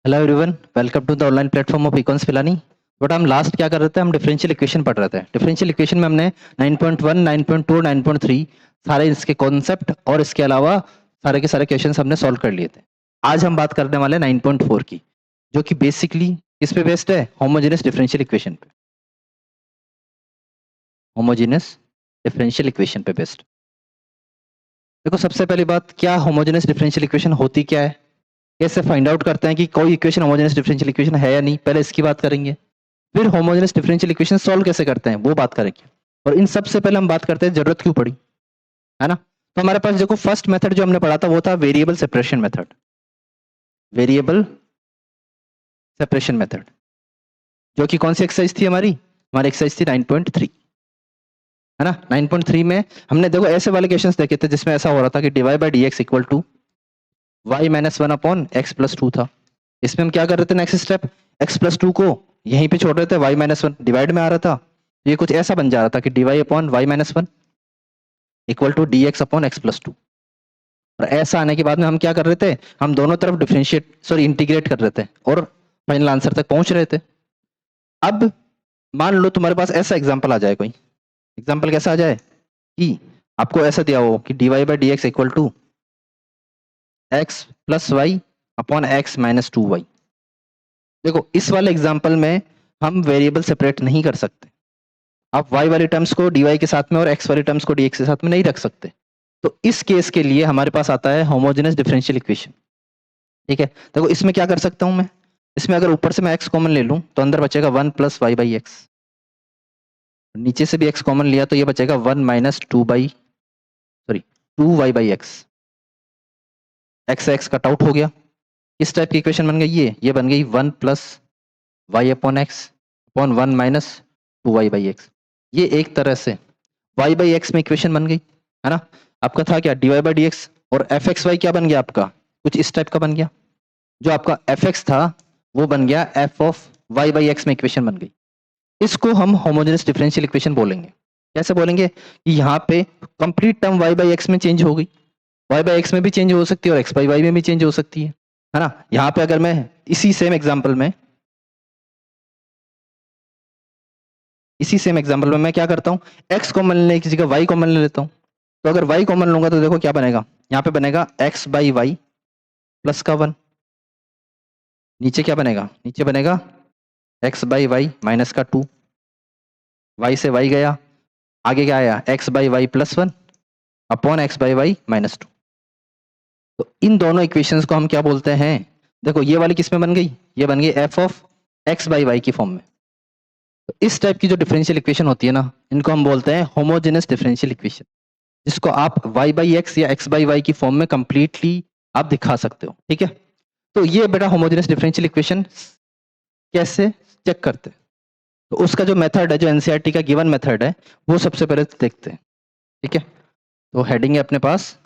Hello everyone, welcome to the online platform of Econs Pilani. But हम last क्या कर रहे थे, हम डिफरेंशियल इक्वेशन पढ़ रहे थे। डिफरेंशियल इक्वेशन में हमने 9.1, 9.2, 9.3 सारे इसके कॉन्सेप्ट और इसके अलावा सारे के सारे क्वेश्चंस हमने सॉल्व कर लिए थे। आज हम बात करने वाले हैं 9.4 की, जो कि बेसिकली किस पे बेस्ड है? होमोजेनस डिफरेंशियल इक्वेशन पे। होमोजेनस डिफरेंशियल इक्वेशन पे बेस्ड। देखो, सबसे पहली बात, क्या होमोजेनस डिफरेंशियल इक्वेशन होती क्या है, कैसे फाइंड आउट करते हैं कि कोई इक्वेशन होमोजेनस डिफरेंशियल इक्वेशन है या नहीं, पहले इसकी बात करेंगे। फिर होमोजेनस डिफरेंशियल इक्वेशन सॉल्व कैसे करते हैं वो बात करेंगे। और इन सबसे पहले हम बात करते हैं जरूरत क्यों पड़ी, है ना। तो हमारे पास देखो, फर्स्ट मेथड जो हमने पढ़ा था वो था variable separation method. Variable separation method, जो कि कौन सी एक्सरसाइज थी हमारी एक्सरसाइज थी 9.3, है ना। 9.3 में हमने देखो ऐसे वाले क्वेश्चंस देखे थे जिसमें ऐसा हो रहा था कि dy by D X equal to Y minus one upon X plus two था। इसमें हम क्या कर रहे थे, next step, X plus two को यहीं पे छोड़ रहे थे, वाई माइनस वन डिवाइड में आ रहा था। ये कुछ ऐसा बन जा रहा था कि D Y upon Y minus one equal to D X upon X plus two. और ऐसा आने के बाद में हम क्या कर रहे थे, हम दोनों तरफ इंटीग्रेट कर रहे थे और फाइनल आंसर तक पहुंच रहे थे। अब मान लो तुम्हारे पास ऐसा एग्जाम्पल आ जाए, कोई एग्जाम्पल कैसा आ जाए कि आपको ऐसा दिया हो कि D Y by D X equal to X plus Y upon X minus two Y. देखो, इस वाले एग्जाम्पल में हम वेरिएबल सेपरेट नहीं कर सकते। आप y वाली टर्म्स को dy के साथ में और x वाली टर्म्स को dx के साथ में नहीं रख सकते। तो इस केस के लिए हमारे पास आता है होमोजेनस डिफरेंशियल इक्वेशन। ठीक है, देखो इसमें क्या कर सकता हूं मैं, इसमें अगर ऊपर से मैं x कॉमन ले लूं तो अंदर बचेगा 1 प्लस वाई बाई एक्स। नीचे से भी x कॉमन लिया तो ये बचेगा 1 minus two Y by X. X X cut out हो गया। किस टाइप की इक्वेशन बन गई ये बन गई 1 plus Y upon X upon 1 minus two Y by x. ये एक तरह से y बाई एक्स में इक्वेशन बन गई, है ना। आपका था क्या, dy बाई डी एक्स, और एफ एक्स वाई क्या बन गया आपका, कुछ इस टाइप का बन गया। जो आपका एफ एक्स था वो बन गया F of y by X में इक्वेशन बन गई। इसको हम होमोजेनस डिफरेंशियल इक्वेशन बोलेंगे। कैसे बोलेंगे कि यहाँ पे complete term y by X में चेंज हो गई, y बाई एक्स में भी चेंज हो सकती है और x बाई वाई में भी चेंज हो सकती है ना। यहाँ पे अगर मैं इसी सेम एग्जाम्पल में मैं क्या करता हूँ, x कॉमन लेने की जगह y कॉमन ले लेता हूँ। तो अगर y कॉमन लूंगा तो देखो क्या बनेगा, यहाँ पे बनेगा x बाई वाई प्लस का 1। नीचे क्या बनेगा, नीचे बनेगा x बाई वाई माइनस का 2। y से y गया, आगे क्या आया, x by Y plus 1 upon X by Y minus 2। तो इन दोनों इक्वेशंस को हम क्या बोलते हैं, देखो ये वाली किस में बन गई, ये बन गई f of x by Y की फॉर्म में। तो इस टाइप की जो डिफरेंशियल इक्वेशन होती है ना, इनको हम बोलते हैं होमोजेनस डिफरेंशियल इक्वेशन, जिसको आप y बाई एक्स या x बाई वाई की फॉर्म में कंप्लीटली आप दिखा सकते हो। ठीक है, तो ये बेटा होमोजेनस डिफरेंशियल इक्वेशन कैसे चेक करते हैं, तो उसका जो मेथड है, जो एनसीईआरटी का गिवन मेथड है, वो सबसे पहले देखते हैं। ठीक है, तो हेडिंग है अपने पास,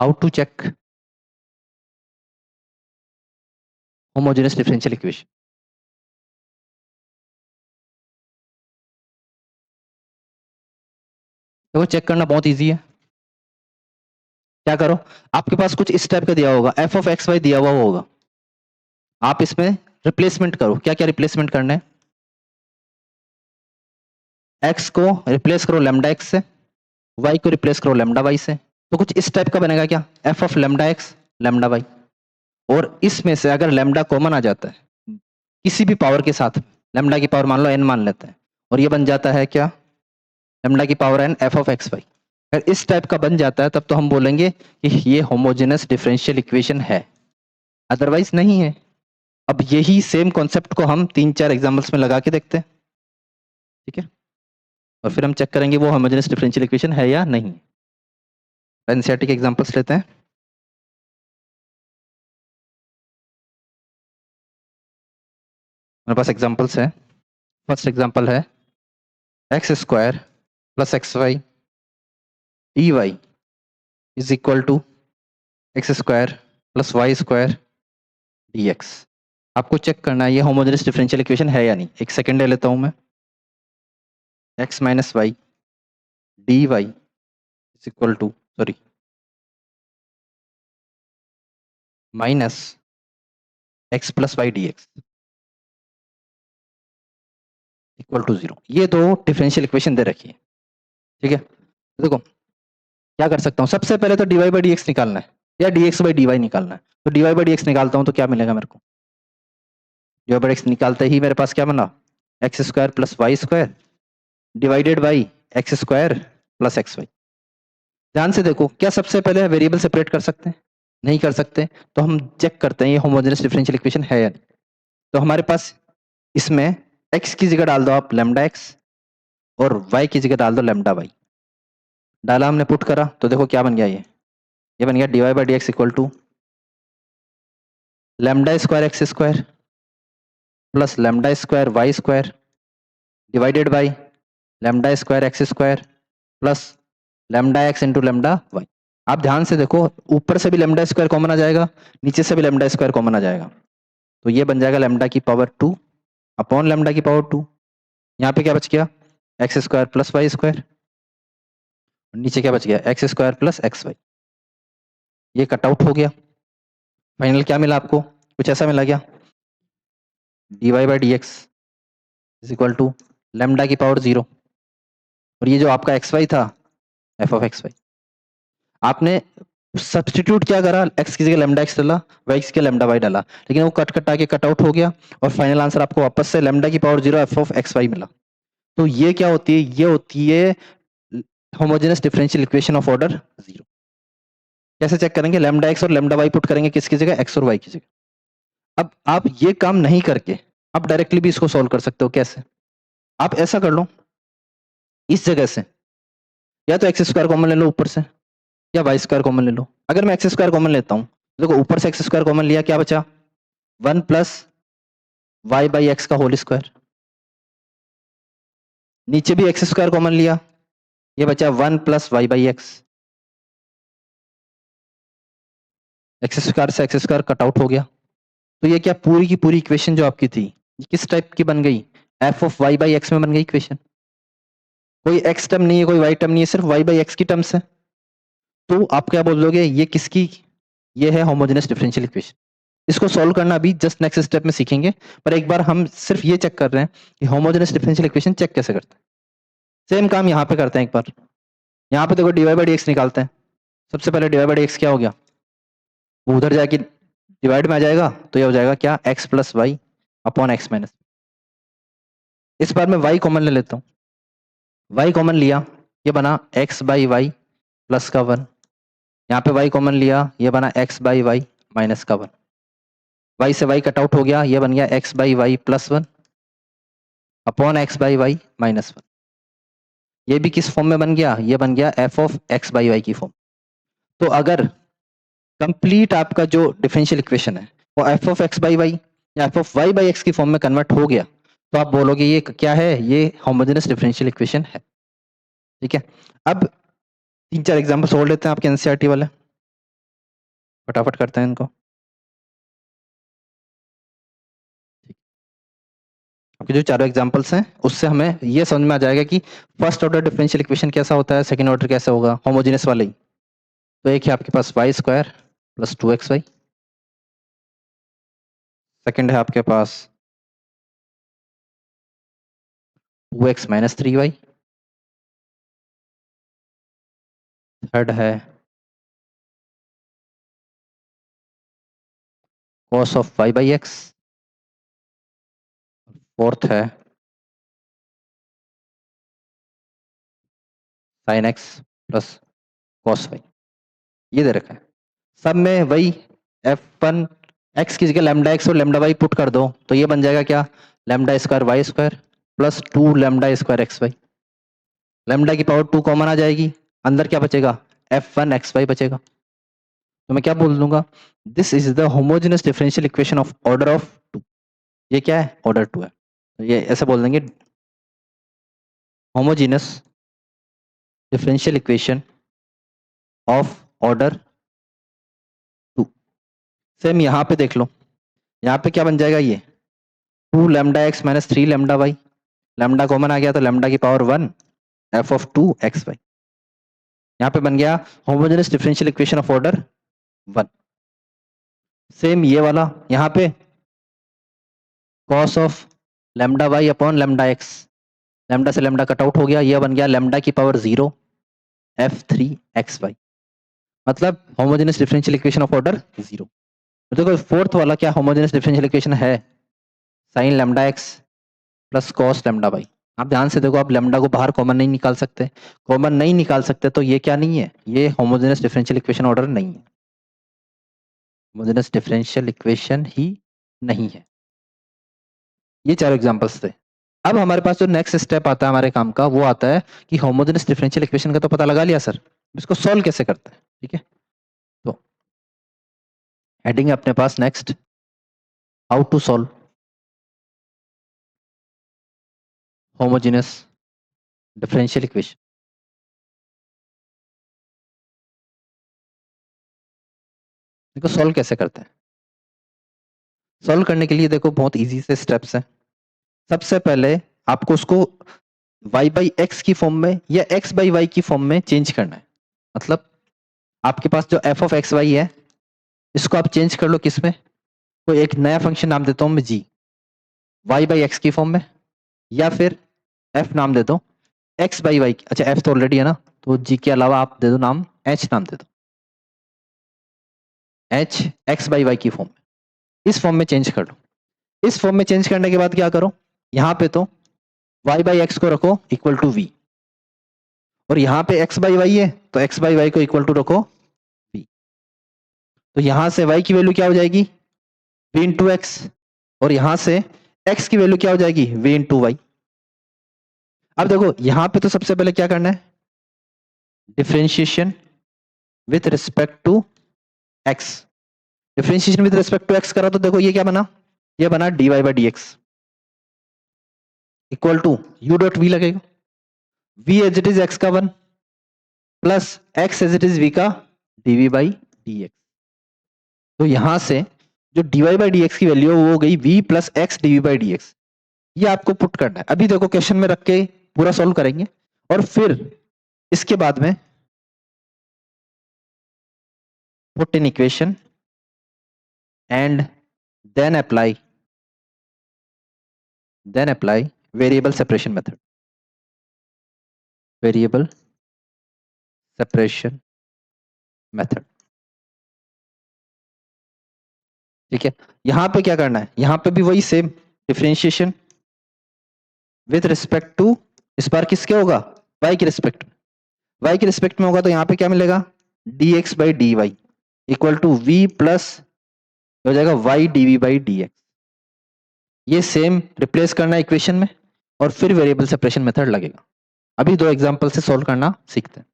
how to check homogeneous differential equation. तो वो चेक करना बहुत इजी है। क्या करो, आपके पास कुछ इस टाइप का दिया होगा, एफ ऑफ एक्स वाई दिया हुआ होगा। आप इसमें रिप्लेसमेंट करो, क्या क्या रिप्लेसमेंट करना है, एक्स को रिप्लेस करो लेमडा एक्स से, वाई को रिप्लेस करो लेमडा वाई से। तो कुछ इस टाइप का बनेगा क्या, F of lambda X lambda Y. और इसमें से अगर लेमडा कॉमन आ जाता है किसी भी पावर के साथ, लेमडा की पावर मान लो एन मान लेते हैं, और ये बन जाता है क्या, लेमडा की power N F of X Y. अगर इस टाइप का बन जाता है तब तो हम बोलेंगे कि ये होमोजेनस डिफरेंशियल इक्वेशन है, अदरवाइज नहीं है। अब यही सेम कॉन्सेप्ट को हम 3-4 एग्जांपल्स में लगा के देखते हैं। ठीक है, और फिर हम चेक करेंगे वो होमोजेनस डिफरेंशियल इक्वेशन है या नहीं। एनसीईआरटी के एग्जांपल्स लेते हैं। मेरे पास एग्जांपल्स है। फर्स्ट एग्जांपल है X square plus X Y D Y is equal to X square plus Y square D X. आपको चेक करना है ये होमोजेनस डिफरेंशियल इक्वेशन है या नहीं। एक सेकेंड ले लेता हूं मैं, X minus Y D Y is equal to, sorry, minus x plus Y D X equal to 0। ये दो डिफरेंशियल इक्वेशन दे रखी है, ठीक है। देखो क्या कर सकता हूँ, सबसे पहले तो dy बाई डी एक्स निकालना है या dx बाई dy निकालना है। तो dy बाई डी एक्स निकालता हूँ तो क्या मिलेगा मेरे को, dy बाई एक्स निकालते ही मेरे पास क्या बना, X square plus Y square divided by x square plus X Y. ध्यान से देखो, क्या सबसे पहले वेरिएबल सेपरेट कर सकते हैं, नहीं कर सकते। तो हम चेक करते हैं ये होमोजेनस डिफरेंशियल इक्वेशन है या नहीं। तो हमारे पास इसमें x की जगह डाल दो आप लैम्डा x और y की जगह डाल दो लैम्डा y। डाला हमने, पुट करा, तो देखो क्या बन गया, ये बन गया dy by D X equal to lambda square X square plus lambda square Y square divided by lambda square X square plus lambda X into lambda Y. आप ध्यान से देखो, ऊपर से भी लैम्डा स्क्वायर कॉमन आ जाएगा, नीचे से भी लैम्डा स्क्वायर कॉमन आ जाएगा। तो ये बन जाएगा लैम्डा की पावर 2 अपॉन लैम्डा की पावर 2। यहाँ पे क्या बच गया, X square plus Y square, नीचे क्या बच गया, X square plus X Y. ये कट आउट हो गया। फाइनल क्या मिला आपको, कुछ ऐसा मिला क्या, dy by D x is equal to lambda की पावर 0 और ये जो आपका एक्स वाई था एफ ऑफ एक्स वाई। आपने सब्सटीट्यूट क्या करा, x की जगह लैम्डा x डाला, y की जगह लैम्डा y डाला, लेकिन वो कट कटा के कट आउट हो गया और फाइनल आंसर आपको वापस से लैम्डा की power 0 F of X Y मिला। तो ये क्या होती है, ये होती है homogeneous differential equation of order 0। कैसे चेक करेंगे, लैम्डा x और लैम्डा y पुट करेंगे किसकी जगह, x और y की जगह। अब आप ये काम नहीं करके आप डायरेक्टली भी इसको सॉल्व कर सकते हो। कैसे, आप ऐसा कर लो, इस जगह से या तो एक्स स्क्वायर कॉमन ले लो ऊपर से या वाई स्क्वायर कॉमन ले लो। अगर मैं एक्स स्क्वायर कॉमन लेता हूं, देखो ऊपर से एक्स स्क्वायर कॉमन लिया, क्या बचा, 1 प्लस वाई बाई एक्स का होल स्क्वायर। नीचे भी एक्स स्क्वायर कॉमन लिया, ये बचा 1 plus Y by X. X square से एक्स स्क्वायर कट आउट हो गया। तो ये क्या पूरी की पूरी इक्वेशन जो आपकी थी, ये किस टाइप की बन गई, F of Y by X में बन गई इक्वेशन। कोई एक्स टर्म नहीं है, कोई वाई टर्म नहीं है, सिर्फ वाई बाई एक्स की टर्म्स है। तो आप क्या बोलोगे, ये किसकी, ये है होमोजेनस डिफरेंशियल इक्वेशन। इसको सॉल्व करना अभी जस्ट नेक्स्ट स्टेप में सीखेंगे, पर एक बार हम सिर्फ ये चेक कर रहे हैं कि होमोजेनस डिफरेंशियल इक्वेशन चेक कैसे करते हैं। सेम काम यहाँ पे करते हैं एक बार। यहाँ पे देखो dy बाई डी एक्स निकालते हैं। सबसे पहले dy बाई डी एक्स क्या हो गया, वो उधर जाके डिवाइड में आ जाएगा, तो ये हो जाएगा क्या, x plus Y upon X minus. इस बार मैं y कॉमन ले लेता हूँ, y कॉमन लिया, ये बना x बाई वाई प्लस का 1। यहाँ पे y कॉमन लिया, ये बना x बाई वाई माइनस का 1। y से y कट आउट हो गया, ये बन गया x by Y plus 1 upon X by Y minus 1। ये भी किस फॉर्म में बन गया, ये बन गया f of x by Y की फॉर्म। तो अगर कंप्लीट आपका जो डिफरेंशियल इक्वेशन है वो f of x by y या f of Y by x की फॉर्म में कन्वर्ट हो गया, तो आप बोलोगे ये क्या है, ये होमोजेनस डिफरेंशियल इक्वेशन है। ठीक है, अब 3-4 एग्जांपल सोल्व लेते हैं आपके एनसीईआरटी वाले, फटाफट करते हैं इनको। आपके जो चारों एग्जांपल्स हैं उससे हमें ये समझ में आ जाएगा कि फर्स्ट ऑर्डर डिफरेंशियल इक्वेशन कैसा होता है, सेकंड ऑर्डर कैसा होगा, होमोजेनस वाले ही। तो एक है आपके पास y square plus 2xy, second है आपके पास 2x माइनस 3y, थर्ड है cos of y by x, fourth है sin x plus cos y। ये दे रखा है, सब में वही f1 x की जगह लैम्डा x और लैम्डा y पुट कर दो, तो ये बन जाएगा क्या, lambda square Y square plus 2 lambda square X Y. Lambda की पावर 2 कॉमन आ जाएगी, अंदर क्या बचेगा, f1 xy बचेगा। तो मैं क्या बोल दूंगा, this is the homogeneous differential equation of order of 2। ये क्या है, ऑर्डर 2 है। तो ये ऐसे बोल देंगे, homogeneous differential equation of order 2। Same यहाँ पे देख लो, यहाँ पे क्या बन जाएगा, ये 2 lambda x minus 3 lambda y, lambda common आ गया तो लैम्डा की power 1 f of 2 x y. यहाँ पे बन गया homogeneous differential equation of order 1। Same ये वाला यहाँ पे cos of lambda y upon lambda x, lambda से लैम्डा कट आउट हो गया, यह बन गया लैम्डा की पावर 0 f3xy, मतलब homogeneous differential equation of order 0। तो देखो फोर्थ वाला क्या होमोजेनियस डिफरेंशियल इक्वेशन है, sine lambda X plus cos lambda Y. आप ध्यान से देखो, आप लैम्डा को बाहर कॉमन नहीं निकाल सकते, कॉमन नहीं निकाल सकते तो ये क्या नहीं है, ये होमोजेनियस डिफरेंशियल इक्वेशन ऑर्डर नहीं है, होमोजेनियस डिफरेंशियल इक्वेशन ही नहीं है। ये चार एग्जांपल्स थे। अब हमारे पास जो नेक्स्ट स्टेप आता है हमारे काम का, वो आता है कि होमोजेनियस डिफरेंशियल इक्वेशन का तो पता लगा लिया सर, इसको सॉल्व कैसे करते हैं, ठीक है। तो हेडिंग है अपने पास next, how to solve homogeneous differential equation. देखो सॉल्व कैसे करते हैं, सॉल्व करने के लिए देखो बहुत इजी से स्टेप्स हैं। सबसे पहले आपको उसको y बाई एक्स की फॉर्म में या x बाई वाई की फॉर्म में चेंज करना है। मतलब आपके पास जो f ऑफ एक्स वाई है, इसको आप चेंज कर लो किस में, कोई एक नया फंक्शन नाम देता हूं मैं g, y बाई एक्स की फॉर्म में, या फिर f नाम दे दो x बाई वाई, अच्छा f तो ऑलरेडी है ना, तो g के अलावा आप दे दो नाम h नाम दे दो, h x बाई वाई की फॉर्म में, इस फॉर्म में चेंज कर लो। इस फॉर्म में चेंज करने के बाद क्या करो, यहां पे तो y बाई एक्स को रखो इक्वल टू v, और यहां पे x बाई वाई है तो x बाई वाई को इक्वल टू रखो v। तो यहां से y की वैल्यू क्या हो जाएगी, v इंटू एक्स, और यहां से x की वैल्यू क्या हो जाएगी, v इंटू वाई। अब देखो यहां पे तो सबसे पहले क्या करना है, differentiation with respect to x, differentiation with respect to x करा तो देखो ये क्या बना, ये बना dy by D X equal to u dot v लगेगा, v as it is x का one plus x as it is v का dv बाई डी एक्स। तो यहां से जो dy बाई डी एक्स की वैल्यू वो हो गई v plus x dv by D x, ये आपको पुट करना है। अभी देखो क्वेश्चन में रख के पूरा सॉल्व करेंगे, और फिर इसके बाद में put in equation and then apply variable separation method, variable separation method, ठीक है। यहां पे क्या करना है, यहां पे भी वही same differentiation with respect to, इस बार किसके होगा, y के रिस्पेक्ट, y के रिस्पेक्ट में होगा, तो यहां पे क्या मिलेगा, dx by D Y equal to v plus हो जाएगा y dv by D x. ये सेम रिप्लेस करना है इक्वेशन में, और फिर वेरिएबल सेपरेशन मेथड लगेगा। अभी दो एग्जांपल से सॉल्व करना सीखते हैं।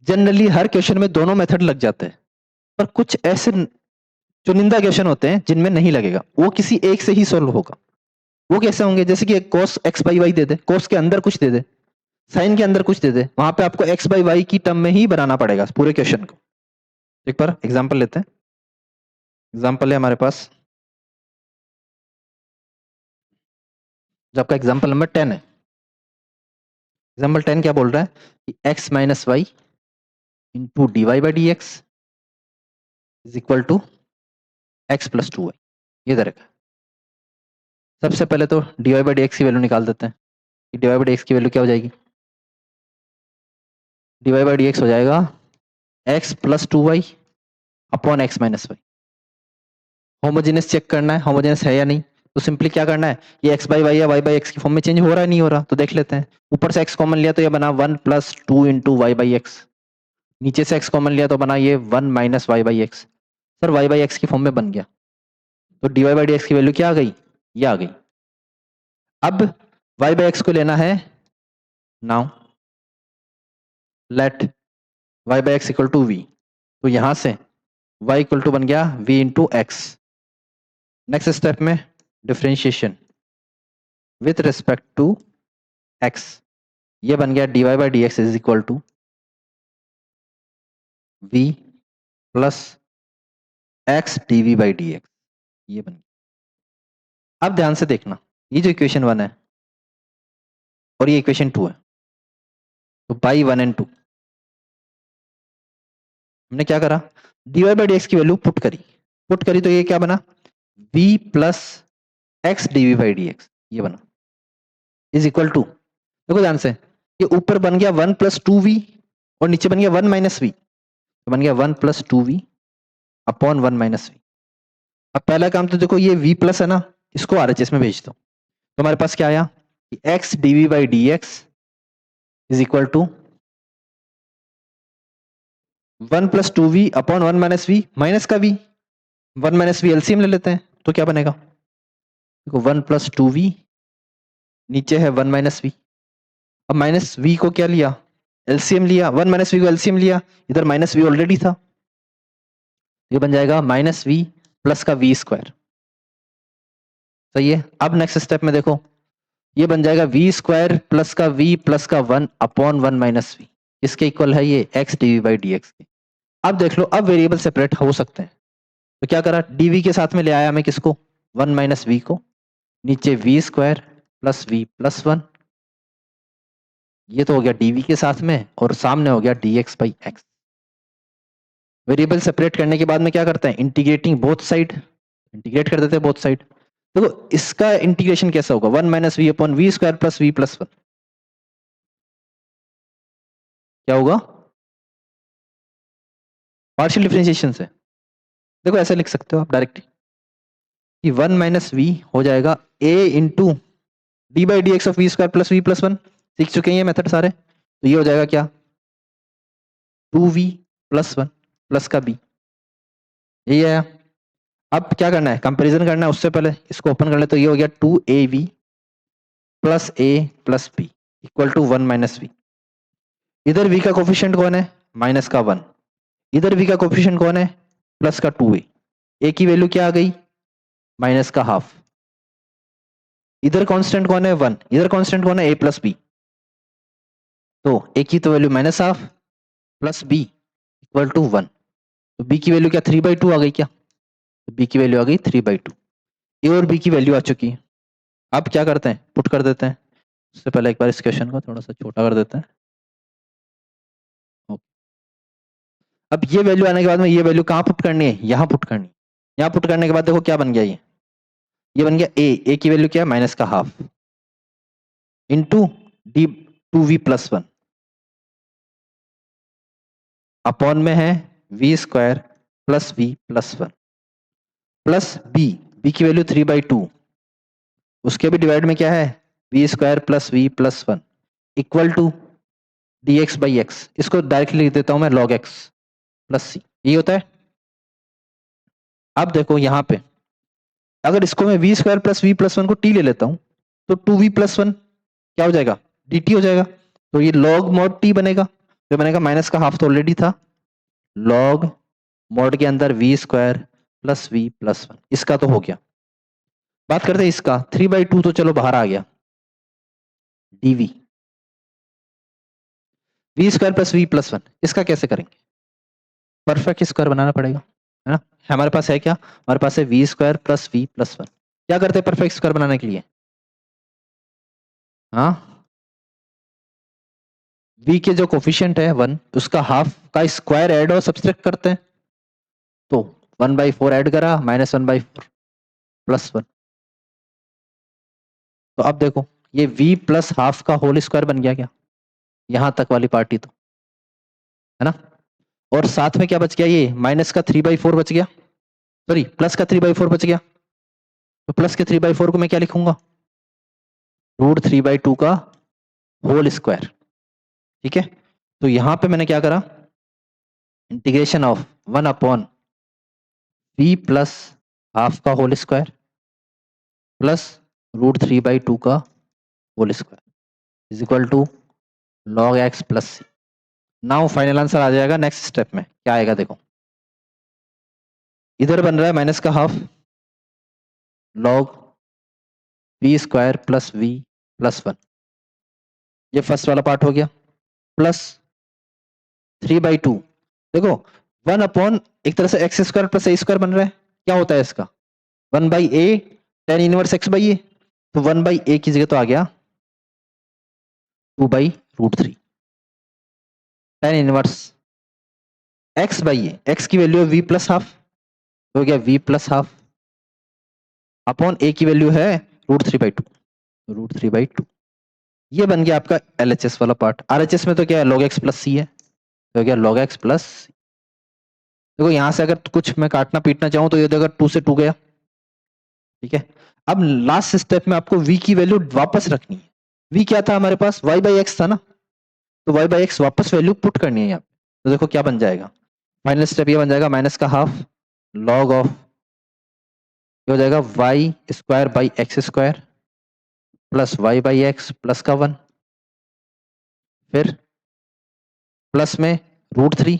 जनरली हर क्वेश्चन में दोनों मेथड लग जाते हैं, पर कुछ ऐसे चुनिंदा क्वेश्चन होते हैं जिनमें नहीं लगेगा, वो किसी एक से ही सॉल्व होगा। वो कैसे होंगे, जैसे कि एक cos x by why they they, cos के अंदर कुछ दे दे, साइन के अंदर कुछ दे दे, वहां पे आपको x बाई वाई की टर्म में ही बनाना पड़ेगा पूरे क्वेश्चन को। एक बार एग्जांपल लेते हैं, एग्जांपल है हमारे पास, जो आपका एग्जांपल नंबर 10 है। एग्जांपल 10 क्या बोल रहा है कि x minus Y into D Y by D x is equal to X plus two Y, ये दरेगा। सबसे पहले तो D Y by D x की वैल्यू निकाल देते हैं, D Y by D x की वैल्यू क्या हो जाएगी, D Y by D X हो जाएगा X plus two Y upon X minus Y. Homogeneous check करना है, होमोजेनियस है या नहीं, तो सिंपली क्या करना है, ये एक्स बाई वाई या वाई बाई एक्स की फॉर्म में चेंज हो रहा है नहीं हो रहा, तो देख लेते हैं। ऊपर से एक्स कॉमन लिया तो ये बना one plus two into Y by X, नीचे से एक्स कॉमन लिया तो बना ये one minus Y by X. Sir Y by x की फॉर्म में बन गया, तो D Y by D x की वैल्यू क्या आ गई, ये आ गई। अब वाई बाई एक्स को लेना है, now let y by x equal to v, तो यहां से y इक्वल टू बन गया v into x. Next step में differentiation with respect to x, ये बन गया dy by D x is equal to v plus x dv by D x, ये बन गया। अब ध्यान से देखना, ये जो इक्वेशन 1 है और ये इक्वेशन 2 है, तो बाई 1 एंड 2 हमने क्या करा, dy बाई डी एक्स की वैल्यू पुट करी तो ये क्या बना v plus x D we by D x ये बना इज इक्वल टू, देखो ध्यान से, ये ऊपर बन गया 1 प्लस टू वी और नीचे बन गया 1 माइनस वी, तो बन गया 1 plus two V upon 1 minus V. अब पहला काम तो देखो ये v प्लस है ना, इसको आरएचएस में भेज दो, तो हमारे पास क्या आया, X D we by D x is equal to 1 plus two V upon 1 minus V, minus का v, 1 माइनस वी एलसीएम ले लेते हैं, तो क्या बनेगा, देखो 1 प्लस टू वी, नीचे है 1 माइनस वी, अब माइनस वी को क्या लिया, एलसीएम लिया, 1 माइनस वी को एलसीएम लिया, इधर माइनस वी ऑलरेडी था, ये बन जाएगा माइनस वी प्लस का वी स्क्वायर। सही है। अब नेक्स्ट स्टेप में देखो, ये बन जाएगा वी स्क्वायर प्लस का वी प्लस का 1 अपॉन 1 माइनस वी, इसके इक्वल है ये X DV by D X के। अब देख लो, अब वेरिएबल सेपरेट हो सकते हैं, तो क्या करा, डीवी के साथ में ले आया मैं किसको, 1 माइनस वी को, नीचे V square plus V plus 1, ये तो हो गया डीवी के साथ में, और सामने हो गया D X by x. Variable separate करने के बाद में क्या करते हैं, इंटीग्रेटिंग बोथ साइड, इंटीग्रेट कर देते हैं बोथ साइड। देखो इसका इंटीग्रेशन कैसा होगा, 1 minus V upon V square plus V plus 1, क्या होगा, पार्शियल डिफरेंशिएशन से। देखो ऐसे लिख सकते हो आप डायरेक्ट कि 1 माइनस वी हो जाएगा a into D by D X of V square plus V plus 1, सीख चुके हैं ये मेथड सारे, तो ये हो जाएगा क्या, 2v प्लस 1 प्लस का b, यही आया। अब क्या करना है, कंपैरिजन करना है, उससे पहले इसको ओपन कर ले, तो ये हो गया 2av plus a plus b equal to 1 minus V. इधर v का कोफिशिएंट कौन है, माइनस का 1, इधर v का कोफिशिएंट कौन है, प्लस का 2a, a की वैल्यू क्या आ गई, माइनस का हाफ, इधर कांस्टेंट कौन है 1, इधर कांस्टेंट कौन है a प्लस b, तो a की तो value minus half plus b equal to 1, तो b की वैल्यू क्या 3/2 आ गई क्या, तो b की वैल्यू आ गई 3/2, a और b की वैल्यू आ चुकी है। अब क्या करते हैं, पुट कर देते हैं, उससे पहले एक बार इस क्वेश्चन को थोड़ा सा छोटा कर देते हैं। ओके। अब ये वैल्यू आने के बाद में ये वैल्यू कहाँ पुट करनी है, यहाँ पुट करनी है, यहाँ पुट करने के बाद देखो क्या बन गया, ये बन गया a की वैल्यू क्या है, माइनस का half into D 2v plus 1 upon में है V square plus V plus 1 plus B की वैल्यू 3/2, उसके भी डिवाइड में क्या है, V square plus V plus 1 equal to D X by X, इसको डायरेक्टली लिख देता हूं मैं लॉग एक्स प्लस सी, ये होता है। अब देखो यहां पे अगर इसको मैं V square plus V plus 1 को टी ले लेता हूं, तो 2v प्लस 1 क्या हो जाएगा, dt हो जाएगा, तो ये लॉग मॉड टी बनेगा, जो बनेगा माइनस का हाफ तो ऑलरेडी था, लॉग मॉड के अंदर V square plus V plus 1, इसका तो हो गया। बात करते हैं इसका 3/2, तो चलो बाहर आ गया, dv V square plus V plus 1, इसका कैसे करेंगे, परफेक्ट स्क्वायर बनाना पड़ेगा, है ना। हमारे पास है क्या, हमारे पास है V square plus V plus 1, क्या करते हैं परफेक्ट स्क्वायर बनाने के लिए, हाँ, v के जो कोफिशिएंट है 1, उसका हाफ का स्क्वायर ऐड और सब्सट्रैक्ट करते हैं, तो 1/4 ऐड करा, माइनस 1/4 प्लस 1, तो अब देखो ये v प्लस हाफ का होल स्क्वायर बन गया क्या, यहां तक वाली पार्टी तो, है ना, और साथ में क्या बच गया, ये माइनस का 3/4 बच गया, सॉरी प्लस का 3/4 बच गया, तो प्लस के 3/4 को मैं क्या लिखूंगा, √3/2 का होल स्क्वायर, ठीक है। तो यहां पे मैंने क्या करा, integration of 1 upon v plus half का होल स्क्वायर प्लस √3/2 का whole square is equal to log x plus c. Now final answer आ जाएगा नेक्स्ट स्टेप में, क्या आएगा देखो, इधर बन रहा है माइनस का half log V square plus V plus 1, ये फर्स्ट वाला पार्ट हो गया, प्लस 3/2, देखो 1 अपॉन एक तरह से x square plus a square बन रहा है, क्या होता है इसका, 1/a tan inverse x by a, तो 1/a की जगह तो आ गया 2/√3 tan inverse x by a, x की वैल्यू है v प्लस हाफ, हो गया v plus half upon a की वैल्यू है √3/2, √3/2। ये बन गया आपका LHS वाला पार्ट। RHS में तो क्या है, log x प्लस सी है, तो क्या log x प्लस। देखो यहां से अगर कुछ मैं काटना पीटना चाहूं तो ये देखो 2 से 2 गया, ठीक है। अब लास्ट स्टेप में आपको v की वैल्यू वापस रखनी है। v क्या था हमारे पास, y/x था ना, तो y/x वापस वैल्यू पुट करनी है यहाँ पे। तो देखो क्या बन जाएगा, फाइनल स्टेप ये बन जाएगा माइनस का हाफ लॉग ऑफ, ये हो जाएगा y² / x² plus y/x plus का 1, फिर प्लस में √3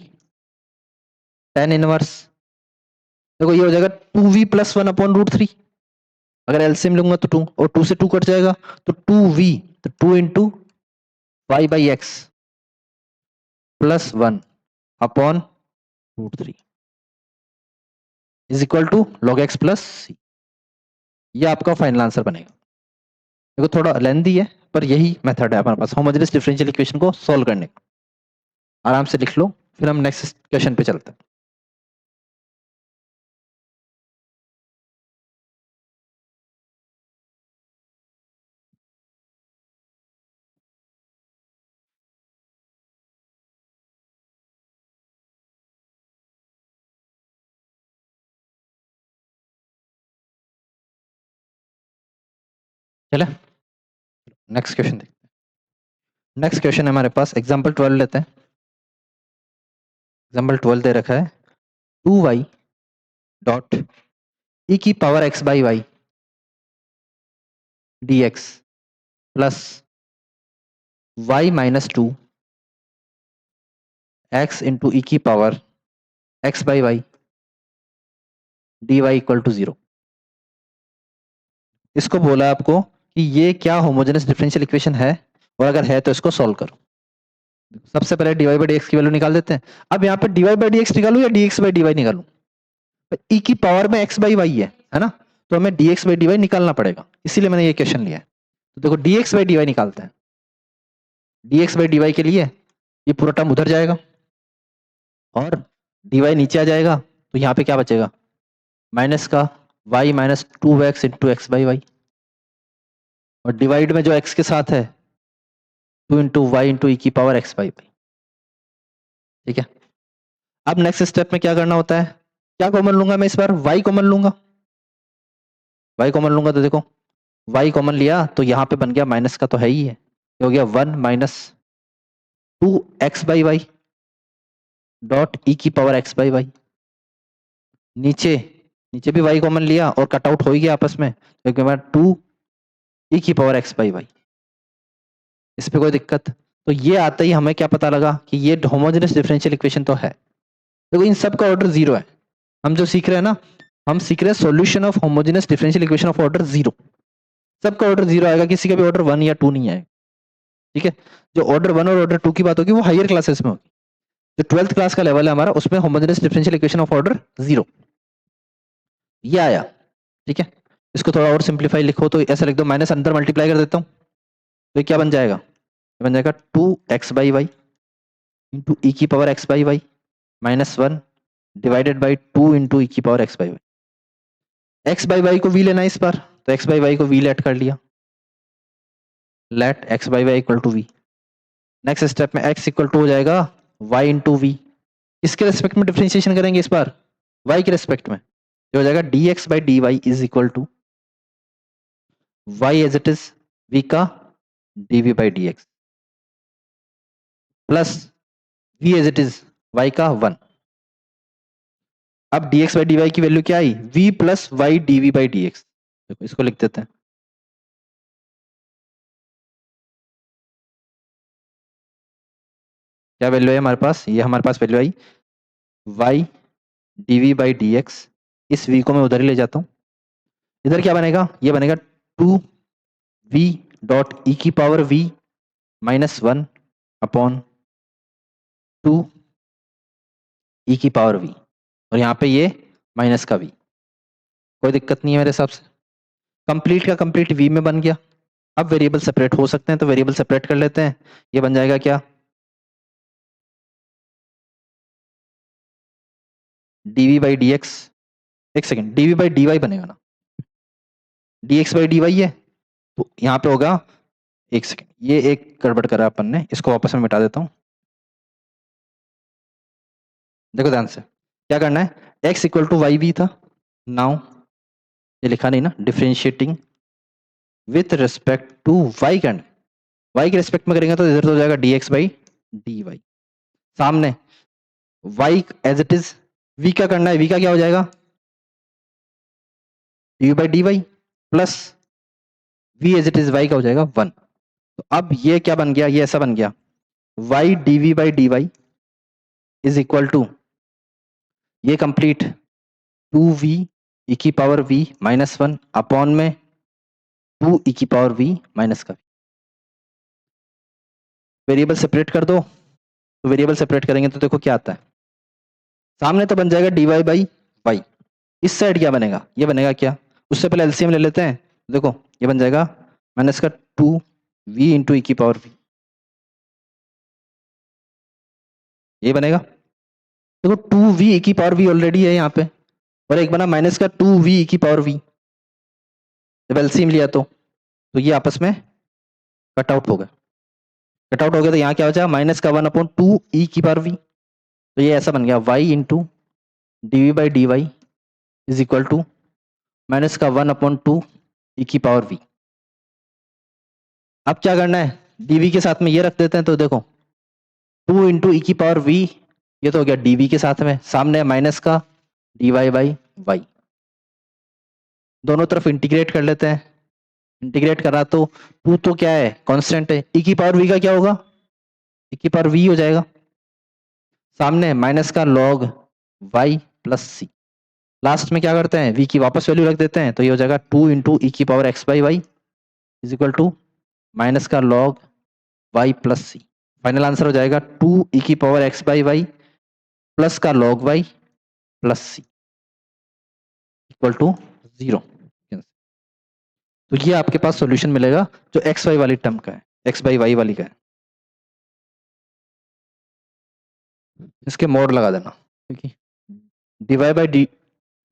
tan इनवर्स। देखो ये हो जाएगा 2v + 1 अपॉन √3। अगर एलसीएम लूंगा तो 2, और 2 से 2 कट जाएगा, तो 2v, तो 2 into y/x plus 1 upon √3 is equal to log x plus c. ये आपका फाइनल आंसर बनेगा। देखो थोड़ा लेंथी है, पर यही मेथड है हमारे पास होमोजेनियस डिफरेंशियल इक्वेशन को सॉल्व करने का। आराम से लिख लो, फिर हम नेक्स्ट क्वेश्चन पे चलते हैं। चले नेक्स्ट क्वेश्चन देखते हैं। नेक्स्ट क्वेश्चन हमारे पास एग्जांपल 12 लेते हैं। एग्जांपल 12 दे रखा है 2y डॉट e की power x/y dx plus y-2 x into e की power x/y dy equal to 0। इसको बोला आपको कि ये क्या होमोजेनस डिफरेंशियल इक्वेशन है, और अगर है तो इसको सॉल्व करो। सबसे पहले dy/dx की वैल्यू निकाल देते हैं। अब यहाँ पे dy/dx निकालू या dx/dy निकालू, e की पावर में x/y है ना, तो हमें dx/dy निकालना पड़ेगा, इसीलिए मैंने ये क्वेश्चन लिया है। तो देखो dx/dy निकालते हैं। dx/dy के लिए ये पूरा टर्म उधर जाएगा और dy नीचे आ जाएगा, तो यहाँ पे क्या बचेगा, माइनस का y-2x इंटू x/y, और डिवाइड में जो x के साथ है 2 इंटू वाई इंटू ई की पावर x/y। ठीक है। अब नेक्स्ट स्टेप में क्या करना होता है, क्या कॉमन लूंगा मैं इस बार, y कॉमन लूंगा। y कॉमन लूंगा तो देखो y कॉमन लिया तो यहाँ पे बन गया माइनस का, तो है ही है, ये हो गया 1-2x/y डॉट ई की पावर x/y। नीचे नीचे भी y कॉमन लिया और कट आउट हो ही गया आपस में, तो 2 ई की पावर x/y। इस पे कोई दिक्कत, तो ये आते ही हमें क्या पता लगा कि ये होमोजेनस डिफरेंशियल इक्वेशन तो है। देखो इन सब का ऑर्डर 0 है। हम जो सीख रहे हैं ना, हम सीख रहे हैं solution of homogeneous differential equation of order 0। सबका ऑर्डर 0 आएगा, किसी का भी ऑर्डर 1 या 2 नहीं आएगा। ठीक है। जो ऑर्डर 1 और ऑर्डर 2 की बात होगी वो हायर क्लासेस में होगी। जो 12th क्लास का लेवल है हमारा, उसमें homogeneous differential equation of order 0 ये आया। ठीक है। इसको थोड़ा और सिंप्लीफाई लिखो तो ऐसा लिख दो, माइनस अंदर मल्टीप्लाई कर देता हूं, तो ये क्या बन जाएगा, ये बन जाएगा 2x/y इंटू ई की power x/y minus 1 divided by 2 into e की पावर x/y। x/y को v लेना है इस बार, तो x/y को v लेट कर लिया, let x/y equal to v। Next step में x इक्वल टू हो जाएगा y इंटू वी। किसके रेस्पेक्ट में डिफरेंशिएशन करेंगे इस बार, y के रेस्पेक्ट में, जो हो जाएगा dx/dy is equal to y as it is v का dv/dx plus v as it is y का 1। अब dx/dy की वैल्यू क्या आई, v प्लस y dv/dx। देखो इसको लिख देते हैं, क्या वैल्यू है हमारे पास, ये हमारे पास वैल्यू आई y dv/dx। इस v को मैं उधर ही ले जाता हूं, इधर क्या बनेगा, ये बनेगा 2v डॉट ई की power v minus 1 upon 2 e की पावर v, और यहाँ पे ये माइनस का v। कोई दिक्कत नहीं है मेरे हिसाब से, कंप्लीट का कंप्लीट v में बन गया। अब वेरिएबल सेपरेट हो सकते हैं तो वेरिएबल सेपरेट कर लेते हैं। ये बन जाएगा क्या, dv/dx, एक सेकेंड dv/dy बनेगा ना, dx by dy है, तो यहाँ पे होगा, एक सेकेंड, ये एक गड़बड़ करा अपन ने, इसको वापस में मिटा देता हूँ। देखो ध्यान से क्या करना है, x इक्वल टू वाई भी था, नाउ ये लिखा नहीं ना, differentiating with respect to y का, y के रिस्पेक्ट में करेंगे तो इधर तो हो जाएगा dx by dy, सामने y as it is, v का करना है, v का क्या हो जाएगा, dy by dy plus v as it is y का हो जाएगा 1। तो अब ये क्या बन गया, ये ऐसा बन गया, y dv by dy is equal to, ये कंप्लीट 2v e की पावर v माइनस 1 अपॉन में 2 e की पावर v माइनस का, वेरिएबल सेपरेट कर दो, तो वेरिएबल सेपरेट करेंगे तो देखो क्या आता है, सामने तो बन जाएगा dy बाई वाई, इस साइड क्या बनेगा, ये बनेगा क्या, उससे पहले एलसीएम ले लेते हैं, देखो ये बन जाएगा माइनस का 2v इंटू ई की पावर v, ये बनेगा, देखो 2v e की पावर v ऑलरेडी है यहाँ पे, और एक बना माइनस का 2v e की पावर v, जब एलसीएम लिया तो ये आपस में कट आउट हो गया, कट आउट हो गया तो यहाँ क्या हो जाएगा, माइनस का 1 अपॉन 2 e की पावर v, तो ये ऐसा बन गया y into D by D Y is equal to minus का 1 अपॉन 2 e की पावर v। अब क्या करना है, dv के साथ में ये रख देते हैं, तो देखो 2 इंटू ई की पावर v, ये तो हो गया dv के साथ में, सामने माइनस का dy बाई वाई, दोनों तरफ इंटीग्रेट कर लेते हैं, इंटीग्रेट करा तो 2 तो क्या है, कांस्टेंट है, e की पावर v का क्या होगा, e की पावर v हो जाएगा, सामने माइनस का लॉग y प्लस सी, लास्ट में क्या करते हैं, v की वापस वैल्यू रख देते हैं, तो ये हो जाएगा 2 इंटू ई की power x by y is equal to minus का log y plus c, final answer हो जाएगा 2 ई की power x by Y plus का log y plus c equal to 0। तो ये आपके पास सॉल्यूशन मिलेगा जो एक्स वाई वाली टर्म का है, एक्स बाई वाई वाली का है, इसके मोड लगा देना, क्योंकि D Y by D,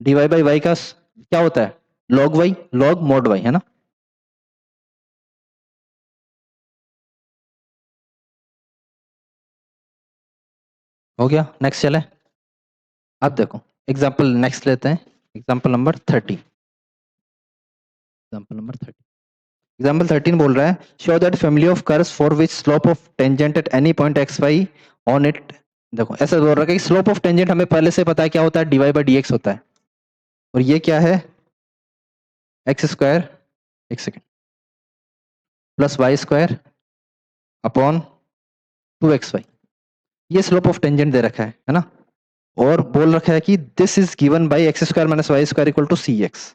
D Y by Y का क्या होता है, log Y, log mod Y है ना। हो गया, नेक्स्ट चले, अब देखो एग्जाम्पल नेक्स्ट लेते हैं, example number 30, example number 30, example 13 बोल रहा है, show that family of curves for which slope of tangent at any point X Y on it, देखो ऐसा बोल रहा है कि स्लोप ऑफ टेंजेंट हमें पहले से पता है क्या होता है, D Y by D X होता है, और ये क्या है, एक्स स्क्वायर, एक second, plus Y square upon 2xy, ये स्लोप ऑफ टेंजेंट दे रखा है ना, और बोल रखा है कि this is given by x square minus Y square equal to C x,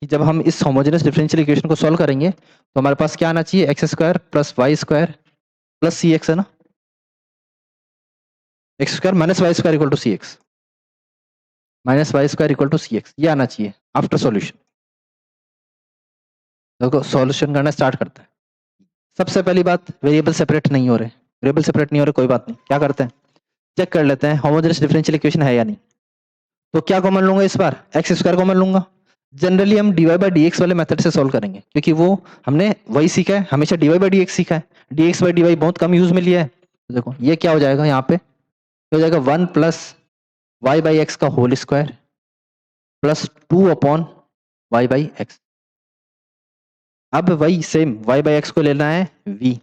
जब हम इस होमोजेनस डिफरेंशियल इक्वेशन को सॉल्व करेंगे तो हमारे पास क्या आना चाहिए, x square plus Y square plus c x है ना, x square minus Y square equal to C x, minus Y square equal to C x, ये आना चाहिए आफ्टर सॉल्यूशन। देखो सॉल्यूशन करना स्टार्ट करता है, सबसे पहली बात वेरिएबल सेपरेट नहीं हो रहे, वेरिएबल सेपरेट नहीं हो रहे कोई बात नहीं, क्या करते हैं चेक कर लेते हैं होमोजेनस डिफरेंशियल इक्वेशन है या नहीं, तो क्या कॉमन लूंगा इस बार, एक्स स्क्वायर कॉमन लूंगा, जनरली हम D Y by D X वाले मेथड से सॉल्व करेंगे, क्योंकि वो हमने वही सीखा है, हमेशा D Y by D X सीखा है, D X by D Y बहुत कम यूज में लिया है, तो देखो ये क्या हो जाएगा, यहाँ पे हो जाएगा 1 प्लस वाई बाई एक्स का whole square plus 2 upon Y by X, अब वही सेम वाई बाई एक्स को लेना है v,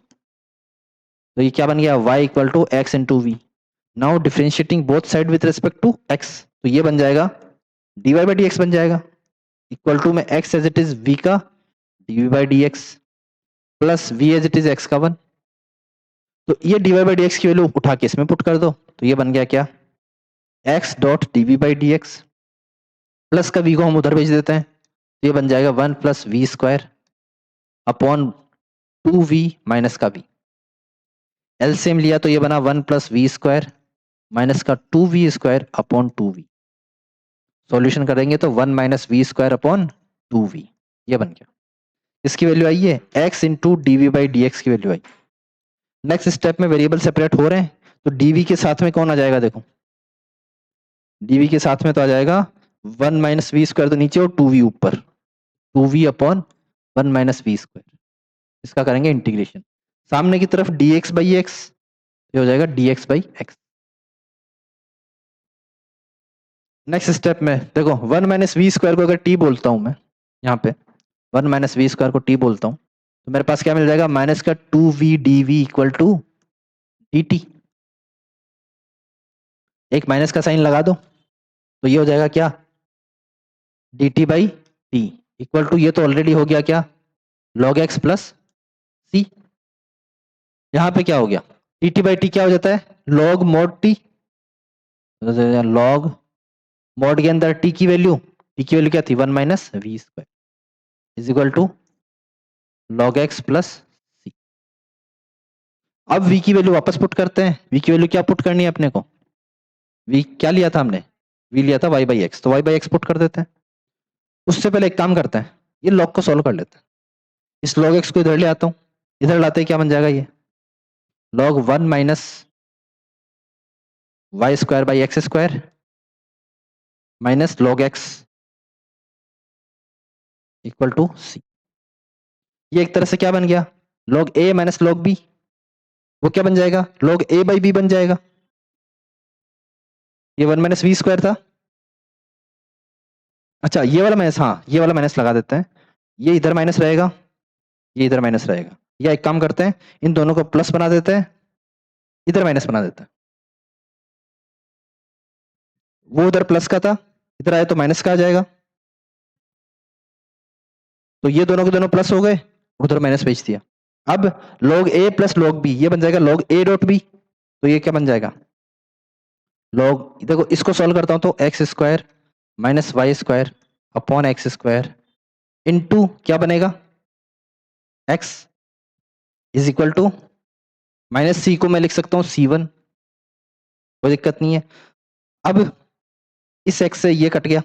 तो ये क्या बन गया, y equal to X into V, now differentiating both side with respect to x, तो ये बन जाएगा D Y by D X बन जाएगा, इक्वल टू में x as it is v का D by D X plus v as it is x का 1, तो ये D Y by D x की वैल्यू उठा के इसमें पुट कर दो, तो ये बन गया क्या, x dot D we by D X, plus का v को हम उधर भेज देते हैं, तो ये बन जाएगा 1 plus V square upon 2v minus का v, एलसीएम लिया तो ये बना 1 प्लस वी स्क्वायर माइनस का 2v square upon 2v, solution करेंगे तो 1 minus v square upon 2v, ये बन गया, इसकी वैल्यू आई है x into D we by D x की वैल्यू आई। नेक्स्ट स्टेप में वेरिएबल सेपरेट हो रहे हैं, तो dv के साथ में कौन आ जाएगा, देखो dv के साथ में तो आ जाएगा 1 माइनस वी स्क्वायर तो नीचे और 2v ऊपर, 2v upon 1 minus v square, इसका करेंगे इंटीग्रेशन। सामने की तरफ dx बाई एक्स, ये हो जाएगा dx by x. Next step में देखो 1 माइनस वी स्क्वायर को अगर t बोलता हूं मैं, यहाँ पे 1 माइनस वी स्क्वायर को t बोलता हूं, तो मेरे पास क्या मिल जाएगा, माइनस का 2v dv equal to dt। एक माइनस का साइन लगा दो तो ये हो जाएगा क्या, dt by T equal to, ये तो ऑलरेडी हो गया क्या, log x प्लस सी। यहां पे क्या हो गया, dt बाई टी क्या हो जाता है, log mod t, log mod के अंदर t की वैल्यू, क्या थी 1 minus v square is equal to log x plus c. अब v की वैल्यू वापस पुट करते हैं, v की वैल्यू क्या पुट करनी है अपने को, v क्या लिया था हमने, v लिया था y बाई एक्स, तो y बाई एक्स पुट कर देते हैं। उससे पहले एक काम करते हैं, ये log को सॉल्व कर लेते हैं। इस log x को इधर ले आता हूं, इधर लाते हैं क्या बन जाएगा, ये log 1 minus Y square by x square minus log x equal to c. ये एक तरह से क्या बन गया, log a minus log b, वो क्या बन जाएगा, log a बाई बी बन जाएगा। ये 1 माइनस वी स्क्वायर था, अच्छा ये वाला माइनस, हाँ ये वाला माइनस लगा देते हैं, ये इधर माइनस रहेगा, ये इधर माइनस रहेगा, या एक काम करते हैं इन दोनों को प्लस बना देते हैं, इधर माइनस बना देते हैं। वो उधर प्लस का था, इधर आए तो माइनस का आ जाएगा, तो ये दोनों के दोनों प्लस हो गए, उधर माइनस भेज दिया। अब log a plus log b, ये बन जाएगा log a डॉट b, तो ये क्या बन जाएगा, log, देखो इसको सॉल्व करता हूं तो x square minus Y square upon x square into क्या बनेगा, x is equal to minus c को मैं लिख सकता हूं c1, कोई दिक्कत नहीं है। अब इस x से ये कट गया,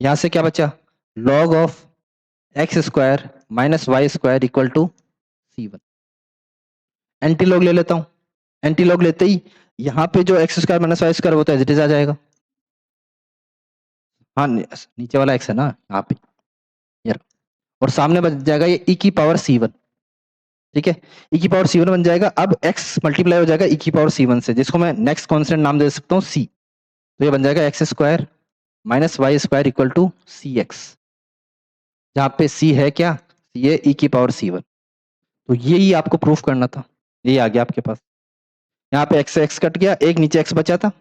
यहां से क्या बचा, log of X square minus Y square equal to c1। Anti log ले लेता हूं, एंटी लॉग लेते ही यहां पे जो X square minus Y square होता है एज इट इज आ जाएगा, हाँ नीचे वाला x है ना यहाँ पे यार, और सामने बच जाएगा ये e की पावर c1, ठीक है, e की पावर c1 बन जाएगा। अब x मल्टीप्लाई हो जाएगा e की पावर c1 से, जिसको मैं नेक्स्ट कांस्टेंट नाम दे सकता हूँ c, तो ये बन जाएगा X square minus Y square equal to C X, जहाँ पे c है क्या, ये e की पावर c1, तो यही आपको प्रूफ करना था, ये आ गया आपके पास। यहाँ पे x से x कट गया, एक नीचे x बचा था,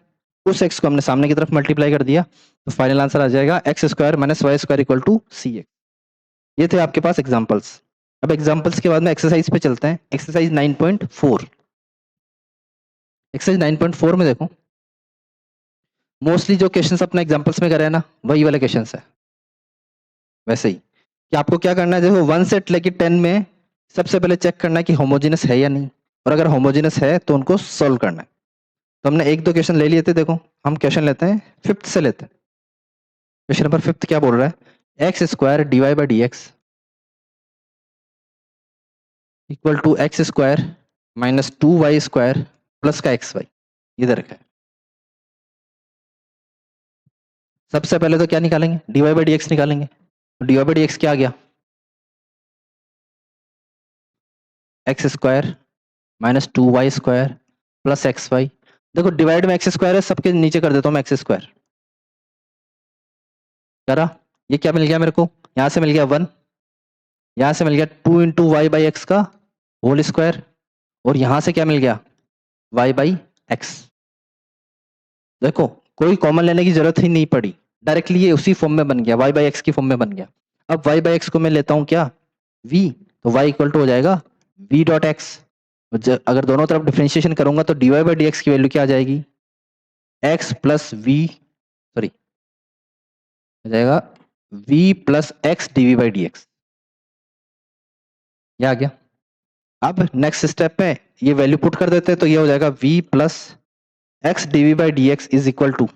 उस x को हमने सामने की तरफ मल्टीप्लाई कर दिया, तो फाइनल आंसर आ जाएगा X square minus Y square equal to C x. ये थे आपके पास एग्जांपल्स। अब एग्जांपल्स के बाद में एक्सरसाइज पे चलते हैं, एक्सरसाइज 9.4। एक्सरसाइज 9.4 में देखो, मोस्टली जो क्वेश्चंस अपने एग्जांपल्स में करे हैं ना, वही वाले क्वेश्चंस है। वैसे ही कि आपको क्या करना है, देखो 1 से लेके 10 में सबसे पहले चेक करना है कि होमोजेनस है या नहीं, और अगर होमोजेनस है तो उनको सोल्व करना है। तो हमने एक दो क्वेश्चन ले लिए थे, देखो हम क्वेश्चन लेते हैं 5th से लेते हैं। क्वेश्चन नंबर 5th क्या बोल रहा है, X square D Y by D X equal to X square minus 2y square plus का एक्स वाई, इधर रखा है। सबसे पहले तो क्या निकालेंगे, D Y by D X निकालेंगे, तो D Y by D X क्या आ गया, X square minus 2y square plus X Y. देखो डिवाइड में एक्स स्क्वायर है, सबके नीचे कर देता हूँ मैं एक्स स्क्वायर, करा, ये क्या मिल गया मेरे को, यहां से मिल गया 1, यहां से मिल गया 2 इंटू वाई बाई एक्स का होल स्क्वायर, और यहां से क्या मिल गया, y बाई एक्स। देखो कोई कॉमन लेने की जरूरत ही नहीं पड़ी, डायरेक्टली ये उसी फॉर्म में बन गया, y बाई एक्स की फॉर्म में बन गया। अब y बाई एक्स को मैं लेता हूं क्या, v, तो y इक्वल टू हो जाएगा v डॉट एक्स। अगर दोनों तरफ डिफरेंशिएशन करूंगा तो dy बाई डी एक्स की वैल्यू क्या आ जाएगी, x प्लस v, सॉरी हो जाएगा v plus x D by D x, ये आ गया। अब नेक्स्ट स्टेप में ये वैल्यू पुट कर देते हैं, तो ये हो जाएगा v plus x D by D x is equal to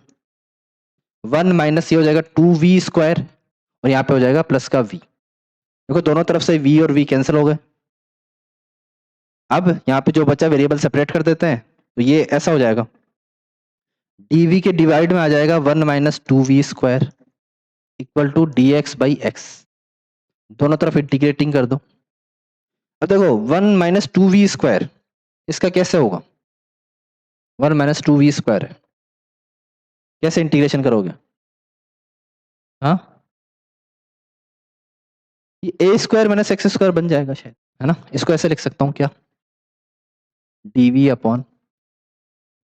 1 minus ये हो जाएगा 2v स्क्वायर, और यहाँ पे हो जाएगा प्लस का v। देखो दोनों तरफ से v और v कैंसिल हो गए। अब यहाँ पे जो बचा वेरिएबल सेपरेट कर देते हैं, तो ये ऐसा हो जाएगा, dv के डिवाइड में आ जाएगा 1 minus 2v square equal to D X by X. दोनों तरफ इंटीग्रेटिंग कर दो। अब देखो 1 माइनस टू वी स्क्वायर, इसका कैसे होगा? 1 माइनस टू वी स्क्वायर है, कैसे इंटीग्रेशन करोगे? हाँ, ये ए स्क्वायर माइनस एक्स स्क्वायर बन जाएगा शायद, है ना? इसको ऐसे लिख सकता हूँ क्या? डीवी अपॉन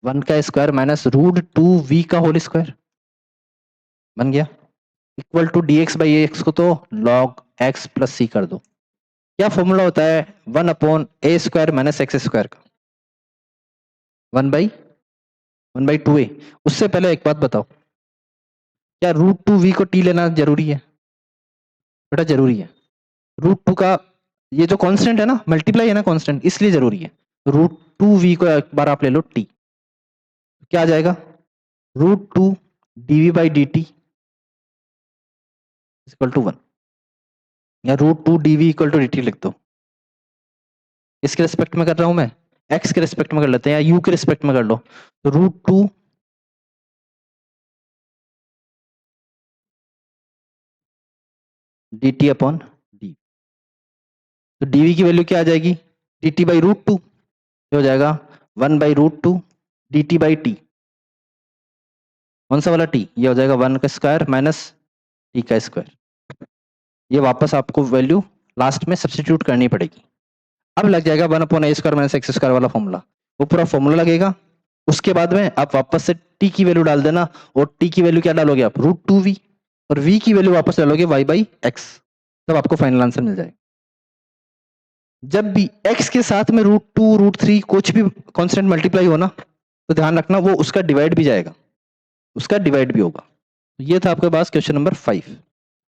1 का square minus root two V का होल स्क्वायर बन गया, equal to D X by x को तो लॉग एक्स प्लस सी कर दो। क्या फॉर्मूला होता है 1 अपॉन ए स्क्वायर माइनस एक्स स्क्वायर का? 1/2 ए। उससे पहले एक बात बताओ, क्या रूट टू वी को टी लेना जरूरी है? बेटा जरूरी है। रूट टू का ये जो कांस्टेंट है ना, मल्टीप्लाई है ना कांस्टेंट, इसलिए जरूरी है। रूट टू वी को एक बार आप ले लो टी, क्या आ जाएगा? Root two D V by D T equal to 1, या root two D V equal to D T लिख दो। इसके रिस्पेक्ट में कर रहा हूं मैं, एक्स के रिस्पेक्ट में कर लेते हैं, या यू के रिस्पेक्ट में कर लो। तो root two D T upon D, तो डीवी की वैल्यू क्या आ जाएगी? D T by root two, हो जाएगा 1/√2 डी टी बाई टी। कौन सा वाला टी? ये हो जाएगा 1 का स्क्वायर माइनस टी का स्क्वायर। ये वापस आपको वैल्यू लास्ट में सब्सटीट्यूट करनी पड़ेगी। अब लग जाएगा 1/a² माइनस एक्स स्क्वायर वाला फॉर्मूला, वो पूरा फॉर्मूला लगेगा। उसके बाद में आप वापस से टी की वैल्यू डाल देना, और टी की वैल्यू क्या डालोगे आप? रूट टू वी, और वी की वैल्यू वापस डालोगे वाई बाई एक्स, तब आपको फाइनल आंसर मिल जाएगा। जब भी x के साथ में रूट टू रूट थ्री कुछ भी कांस्टेंट मल्टीप्लाई हो ना, तो ध्यान रखना वो उसका डिवाइड भी जाएगा, उसका डिवाइड भी होगा। ये था आपके पास क्वेश्चन नंबर 5।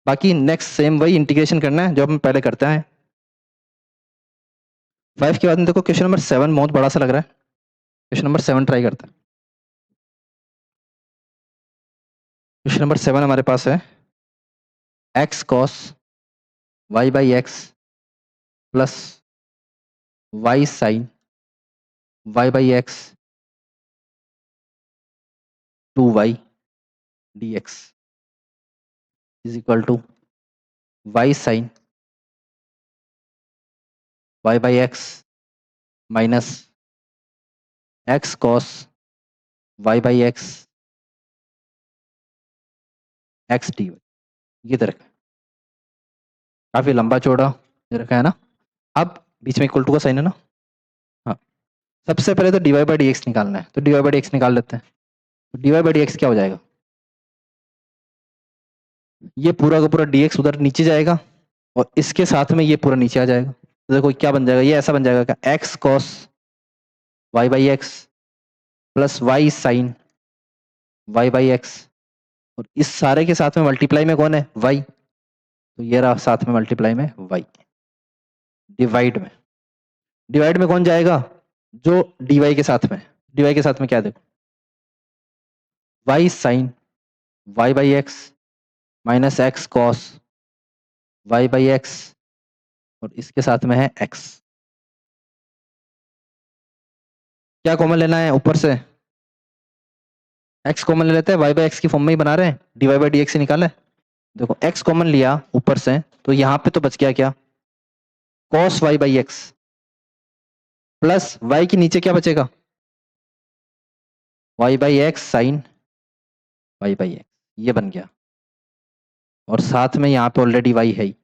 बाकी नेक्स्ट सेम वही इंटीग्रेशन करना है जो हम पहले करते हैं। 5 के बाद में देखो क्वेश्चन नंबर 7 बहुत बड़ा सा लग रहा है। क्वेश्चन नंबर 7 ट्राई करते हैं। क्वेश्चन नंबर 7 हमारे पास है X cos Y by x plus Y sine Y by X two Y D x is equal to Y sine Y by x minus X cos Y by X X D Y. ये तरह काफी लंबा चौड़ा दे रखा है ना। अब बीच में इक्वल टू का साइन है ना। हाँ, सबसे पहले तो डीवाई बाई डी एक्स निकालना है, तो डीवाई बाई डी एक्स निकाल लेते हैं। तो डीवाई बाई डी एक्स क्या हो जाएगा? ये पूरा का पूरा डीएक्स उधर नीचे जाएगा, और इसके साथ में ये पूरा नीचे आ जाएगा। तो देखो क्या बन जाएगा, ये ऐसा बन जाएगा क्या? X cos Y by x plus Y sine Y by X, और इस सारे के साथ में मल्टीप्लाई में कौन है? वाई। तो ये रहा साथ में मल्टीप्लाई में वाई। डिवाइड में, डिवाइड में कौन जाएगा? जो डीवाई के साथ में, डीवाई के साथ में क्या देखो, Y sine Y by x minus X cos Y by X, और इसके साथ में है एक्स। क्या कॉमन लेना है ऊपर से? एक्स कॉमन ले लेते हैं, वाई बाई एक्स की फॉर्म में ही बना रहे हैं, डीवाई बाई डी एक्स से निकाला है। देखो एक्स कॉमन लिया ऊपर से, तो यहां पे तो बच गया क्या? Cos Y by x, plus y के नीचे क्या बचेगा? Y by x sine Y by x, ये बन गया। और साथ में यहाँ पे ऑलरेडी वाई है ही।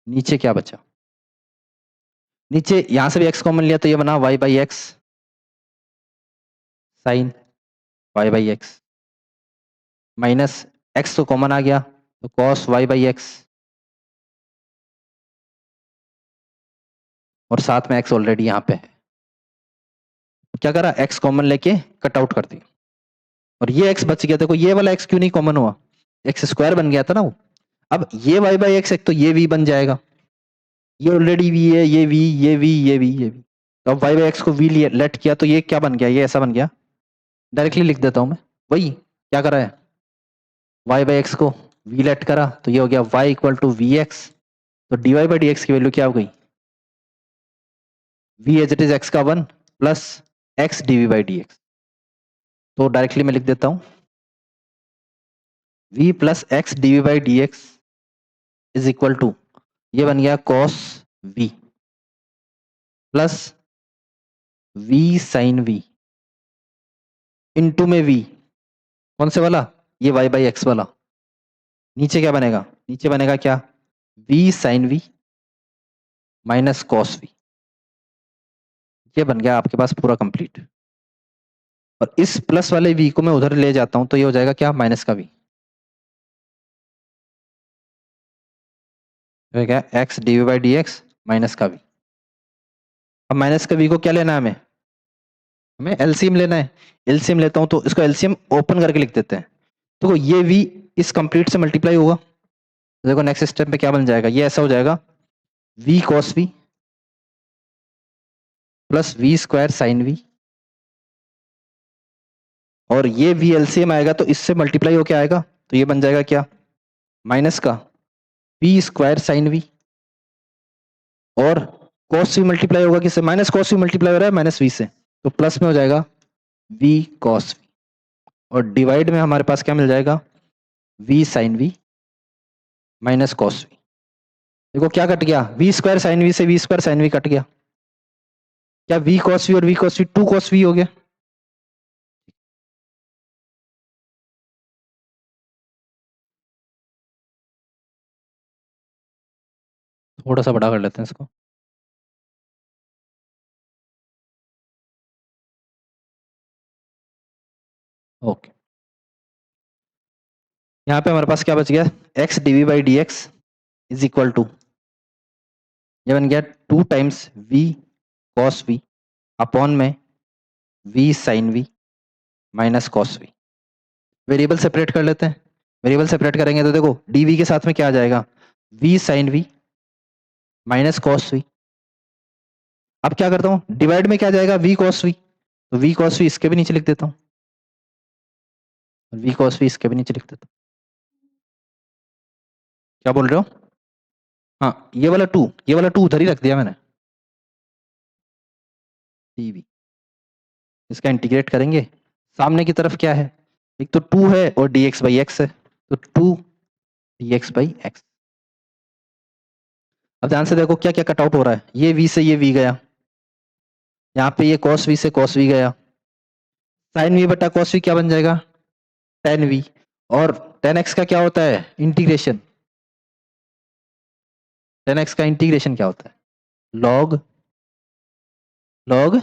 नीचे क्या बचा? नीचे यहां से भी एक्स कॉमन लिया, तो ये बना y by x sine Y by x, minus x तो कॉमन आ गया, तो कॉस वाई बाई एक्स, और साथ में एक्स ऑलरेडी यहाँ पे है। क्या करा? एक्स कॉमन लेके कट आउट कर दिया, और ये एक्स बच गया। देखो ये वाला एक्स क्यों नहीं कॉमन हुआ? एक्स स्क्वायर बन गया था ना वो। अब ये वाई बाई एक्स, एक तो ये वी बन जाएगा, ये ऑलरेडी वी है, ये वी ये वी ये वी ये वी। तो अब वाई बाई एक्स को वी लेट किया, तो ये क्या बन गया? ये ऐसा बन गया। डायरेक्टली लिख देता हूं मैं, वही क्या करा है, वाई बाई एक्स को वी लेट करा, तो ये हो गया y equal to v x. तो D Y by D x की वैल्यू क्या हो गई? V as it is x का 1 plus x D we by D x. तो डायरेक्टली मैं लिख देता हूं v plus x D we by D x is equal to, ये बन गया cos v plus v sine v into में v, कौन से वाला, ये y बाई एक्स वाला। नीचे क्या बनेगा, नीचे बनेगा क्या, v sine v minus cos v। ये बन गया आपके पास पूरा कंप्लीट। और इस प्लस वाले v को मैं उधर ले जाता हूं तो ये हो जाएगा क्या, माइनस का v। तो क्या, x D by D x minus का v। अब माइनस का v को क्या लेना है हमें, हमें एलसीएम लेना है। एलसीएम लेता हूं तो इसको एलसीएम ओपन करके लिख देते हैं। तो ये v इस कंप्लीट से मल्टीप्लाई होगा। देखो नेक्स्ट स्टेप पे क्या बन जाएगा, ये ऐसा हो जाएगा v cos v plus v square sine v, और ये v एलसीएम आएगा तो इससे मल्टीप्लाई होके आएगा, तो ये बन जाएगा क्या, माइनस का v स्क्वायर साइन v, और cos v मल्टीप्लाई होगा किससे, माइनस cos v मल्टीप्लाई हो रहा है माइनस v से, तो प्लस में हो जाएगा v cos v, और डिवाइड में हमारे पास क्या मिल जाएगा, v sine v minus cos v। देखो क्या कट गया, v स्क्वायर साइन v से v square sine v cut गया, क्या v cos v और v cos v 2 cos v हो गया। थोड़ा सा बड़ा कर लेते हैं इसको। ओके, यहाँ पे हमारे पास क्या बच गया, x DV by D x is equal to, ये बन गया 2 times v cos v upon में v sine v minus cos v। Variable separate कर लेते हैं। वेरिएबल सेपरेट करेंगे तो देखो dv के साथ में क्या आ जाएगा, v sine v minus cos v। अब क्या करता हूँ, डिवाइड में क्या जाएगा, v cos v, तो v cos v इसके भी नीचे लिख देता हूँ, v cos v इसके भी नीचे लिख देता हूँ। क्या बोल रहे हो, हाँ ये वाला 2, ये वाला 2 उधर ही रख दिया मैंने, dv, इसका इंटीग्रेट करेंगे। सामने की तरफ क्या है, एक तो 2 है और dx बाई एक्स है, तो 2 dx बाई एक्स। अब ध्यान से देखो क्या क्या कट आउट हो रहा है, ये v से ये v गया, यहाँ पे ये cos v से cos v गया, साइन v बटा cos v क्या बन जाएगा, tan v, और tan x का क्या होता है, इंटीग्रेशन, tan x का इंटीग्रेशन क्या होता है, log log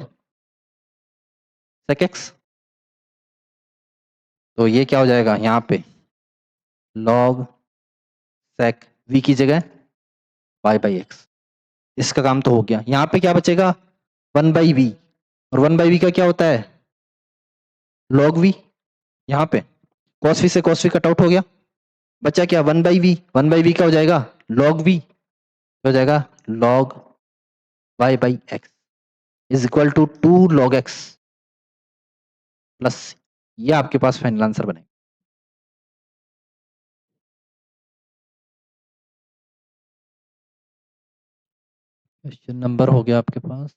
sec x। तो ये क्या हो जाएगा यहाँ पे, log sec v की जगह y बाई एक्स। इसका काम तो हो गया। यहाँ पे क्या बचेगा, 1 बाई वी, और 1 बाई वी का क्या होता है, log v। यहाँ पे cos v से cos v कट आउट हो गया, बचा क्या, 1 बाई वी, 1 बाई वी क्या हो जाएगा, log v, हो जाएगा log y by x is equal to 2 log x plus, ये आपके पास फाइनल आंसर बनेगा। क्वेश्चन नंबर हो गया आपके पास